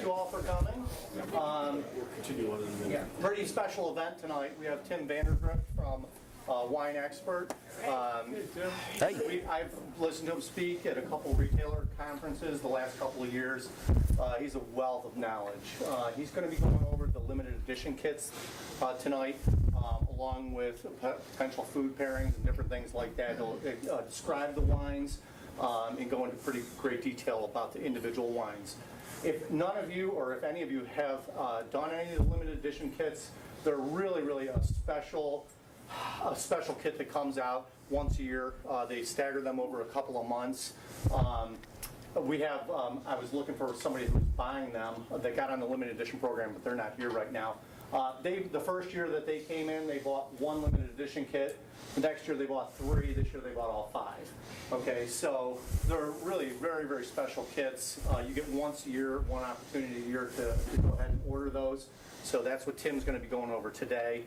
you all for coming. Pretty special event tonight. We have Tim Vandergrift from Winexpert. I've listened to him speak at a couple retailer conferences the last couple of years. He's a wealth of knowledge. He's going to be going over the limited edition kits tonight, along with potential food pairings and different things like that. He'll describe the wines and go into pretty great detail about the individual wines. If none of you, or if any of you have done any of the limited edition kits, they're really a special kit that comes out once a year. They stagger them over a couple of months. We have, I was looking for somebody who's buying them that got on the limited edition program, but they're not here right now. The first year that they came in, they bought one limited edition kit. The next year they bought 3. This year they bought all 5. Okay, so they're really very special kits. You get once a year, one opportunity a year to go ahead and order those. So that's what Tim's going to be going over today.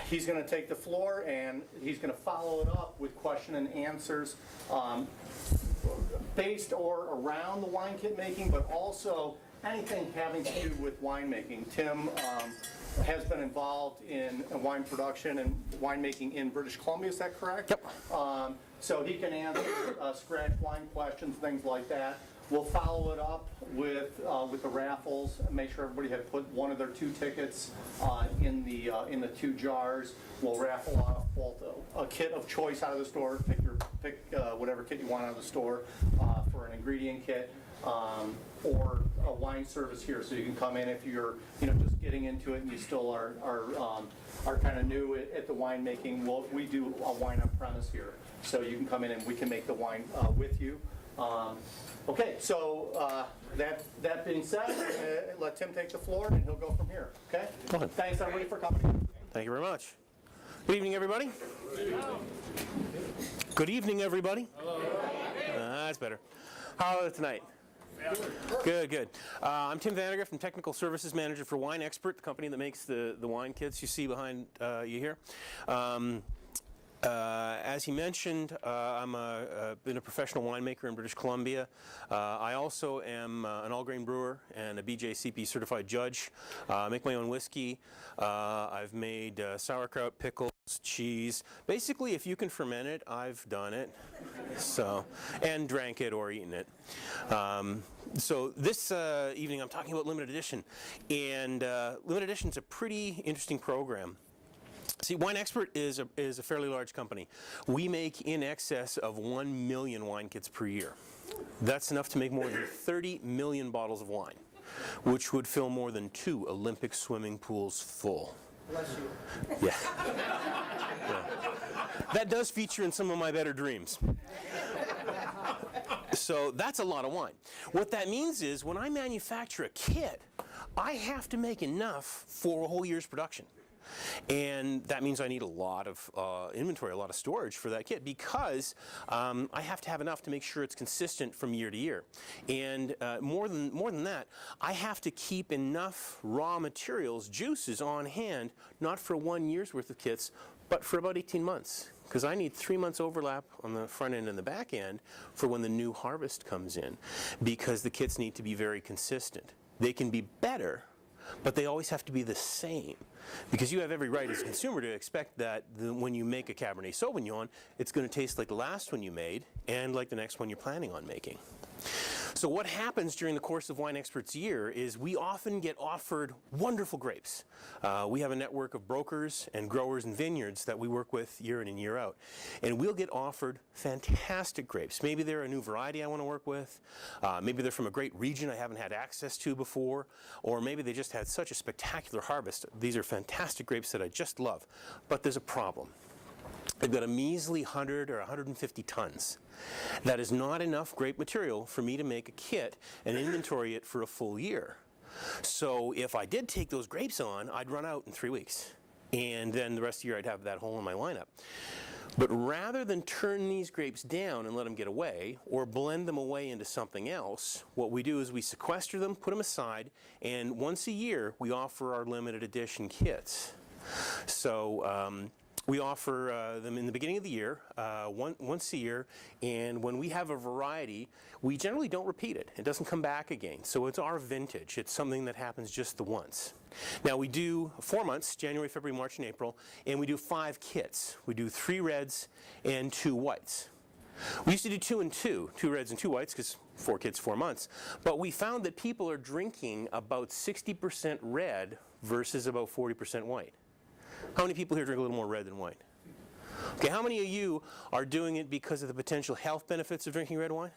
He's going to take the floor and he's going to follow it up with question and answers based or around the wine kit making, but also anything having to do with winemaking. Tim has been involved in wine production and winemaking in British Columbia, is that correct? Yep. So he can answer scratch wine questions, things like that. We'll follow it up with the raffles. Make sure everybody had put one of their 2 tickets in the 2 jars. We'll raffle off both a kit of choice out of the store. Pick whatever kit you want out of the store for an ingredient kit, or a wine service here. So you can come in if you're just getting into it and you still are kind of new at the winemaking. We do a wine on premise here, so you can come in and we can make the wine with you. Okay, so that being said, let Tim take the floor and he'll go from here. Okay? Thanks everybody for coming. Thank you very much. Good evening, everybody. Good evening, everybody. Hello. That's better. How are you tonight? Good. I'm Tim Vandergrift. I'm Technical Services Manager for Winexpert, the company that makes the wine kits you see behind you here. As he mentioned, I've been a professional winemaker in British Columbia. I also am an all-grain brewer and a BJCP certified judge. I make my own whiskey. I've made sauerkraut, pickles, cheese. Basically, if you can ferment it, I've done it. So, and drank it or eaten it. So this evening I'm talking about limited edition. And limited edition is a pretty interesting program. See, Winexpert is a fairly large company. We make in excess of 1 million wine kits per year. That's enough to make more than 30 million bottles of wine, which would fill more than 2 Olympic swimming pools full. Bless you. Yeah. That does feature in some of my better dreams. So that's a lot of wine. What that means is when I manufacture a kit, I have to make enough for a whole year's production. And that means I need a lot of inventory, a lot of storage for that kit, because I have to have enough to make sure it's consistent from year to year. And more than that, I have to keep enough raw materials, juices on hand, not for 1 year's worth of kits, but for about 18 months. Because I need 3 months overlap on the front end and the back end for when the new harvest comes in, because the kits need to be very consistent. They can be better, but they always have to be the same, because you have every right as a consumer to expect that when you make a Cabernet Sauvignon, it's going to taste like the last one you made and like the next one you're planning on making. So what happens during the course of Winexpert's year is we often get offered wonderful grapes. We have a network of brokers and growers and vineyards that we work with year in and year out. And we'll get offered fantastic grapes. Maybe they're a new variety I want to work with. Maybe they're from a great region I haven't had access to before. Or maybe they just had such a spectacular harvest. These are fantastic grapes that I just love. But there's a problem. They've got a measly 100 or 150 tons. That is not enough grape material for me to make a kit and inventory it for a full year. So if I did take those grapes on, I'd run out in 3 weeks. And then the rest of the year I'd have that hole in my lineup. But rather than turn these grapes down and let them get away, or blend them away into something else, what we do is we sequester them, put them aside, and once a year we offer our limited edition kits. So We offer them in the beginning of the year, once a year, and when we have a variety, we generally don't repeat it. It doesn't come back again. So it's our vintage. It's something that happens just the once. Now we do 4 months, January, February, March, and April, and we do 5 kits. We do 3 reds and 2 whites. We used to do 2 and 2, 2 reds and 2 whites, because 4 kits, 4 months. But we found that people are drinking about 60% red versus about 40% white. How many people here drink a little more red than white? Okay, how many of you are doing it because of the potential health benefits of drinking red wine?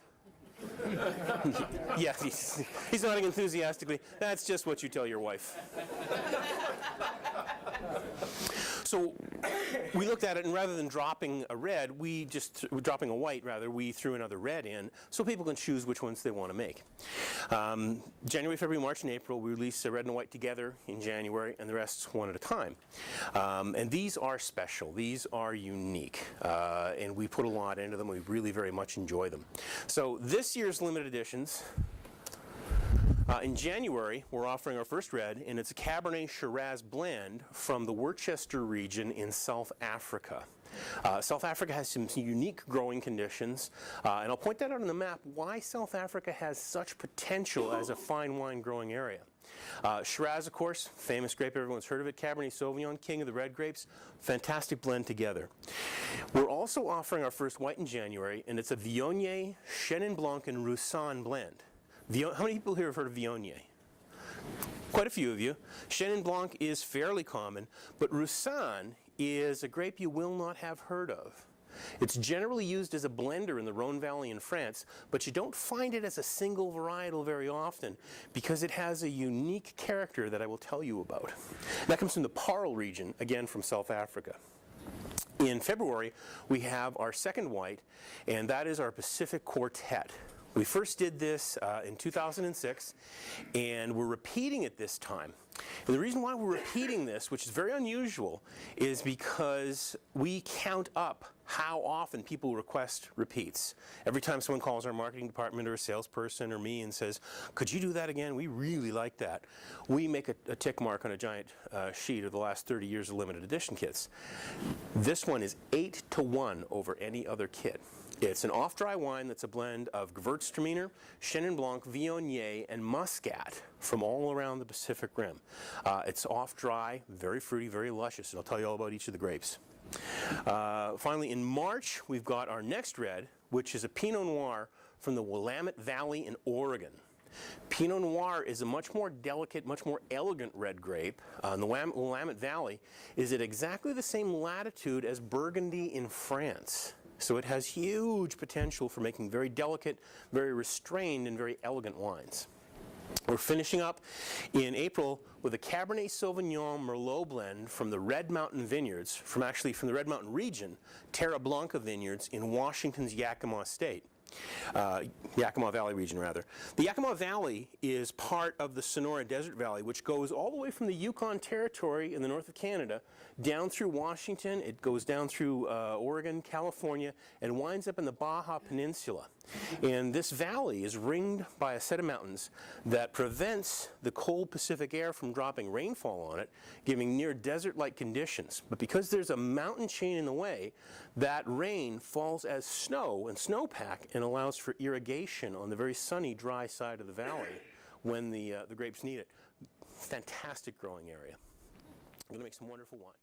Yeah, he's nodding enthusiastically. That's just what you tell your wife. So we looked at it, and rather than dropping a red, dropping a white rather, we threw another red in so people can choose which ones they want to make. January, February, March, and April, we release a red and a white together in January, and the rest one at a time. And these are special. These are unique, and we put a lot into them. We really very much enjoy them. So this year's limited editions. In January, we're offering our first red, and it's a Cabernet Shiraz blend from the Worcester region in South Africa. South Africa has some unique growing conditions, and I'll point that out on the map why South Africa has such potential as a fine wine growing area. Shiraz, of course, famous grape, everyone's heard of it. Cabernet Sauvignon, king of the red grapes, fantastic blend together. We're also offering our first white in January, and it's a Viognier, Chenin Blanc, and Roussanne blend. How many people here have heard of Viognier? Quite a few of you. Chenin Blanc is fairly common, but Roussanne is a grape you will not have heard of. It's generally used as a blender in the Rhone Valley in France, but you don't find it as a single varietal very often because it has a unique character that I will tell you about. That comes from the Parle region, again from South Africa. In February, we have our second white, and that is our Pacific Quartet. We first did this in 2006, and we're repeating it this time. And the reason why we're repeating this, which is very unusual, is because we count up how often people request repeats. Every time someone calls our marketing department or a salesperson or me and says, could you do that again? We really like that. We make a tick mark on a giant sheet of the last 30 years of limited edition kits. This one is 8-to-1 over any other kit. It's an off-dry wine that's a blend of Gewürztraminer, Chenin Blanc, Viognier, and Muscat from all around the Pacific Rim. It's off-dry, very fruity, very luscious, and I'll tell you all about each of the grapes. Finally, in March, we've got our next red, which is a Pinot Noir from the Willamette Valley in Oregon. Pinot Noir is a much more delicate, much more elegant red grape. The Willamette Valley is at exactly the same latitude as Burgundy in France. So it has huge potential for making very delicate, very restrained, and very elegant wines. We're finishing up in April with a Cabernet Sauvignon Merlot blend from the Red Mountain Vineyards, from the Red Mountain region, Terra Blanca Vineyards in Washington's Yakima State. Yakima Valley region, rather. The Yakima Valley is part of the Sonora Desert Valley, which goes all the way from the Yukon Territory in the north of Canada down through Washington. It goes down through Oregon, California, and winds up in the Baja Peninsula. And this valley is ringed by a set of mountains that prevents the cold Pacific air from dropping rainfall on it, giving near desert-like conditions. But because there's a mountain chain in the way, that rain falls as snow and snowpack and allows for irrigation on the very sunny, dry side of the valley when the grapes need it. Fantastic growing area. I'm going to make some wonderful wine.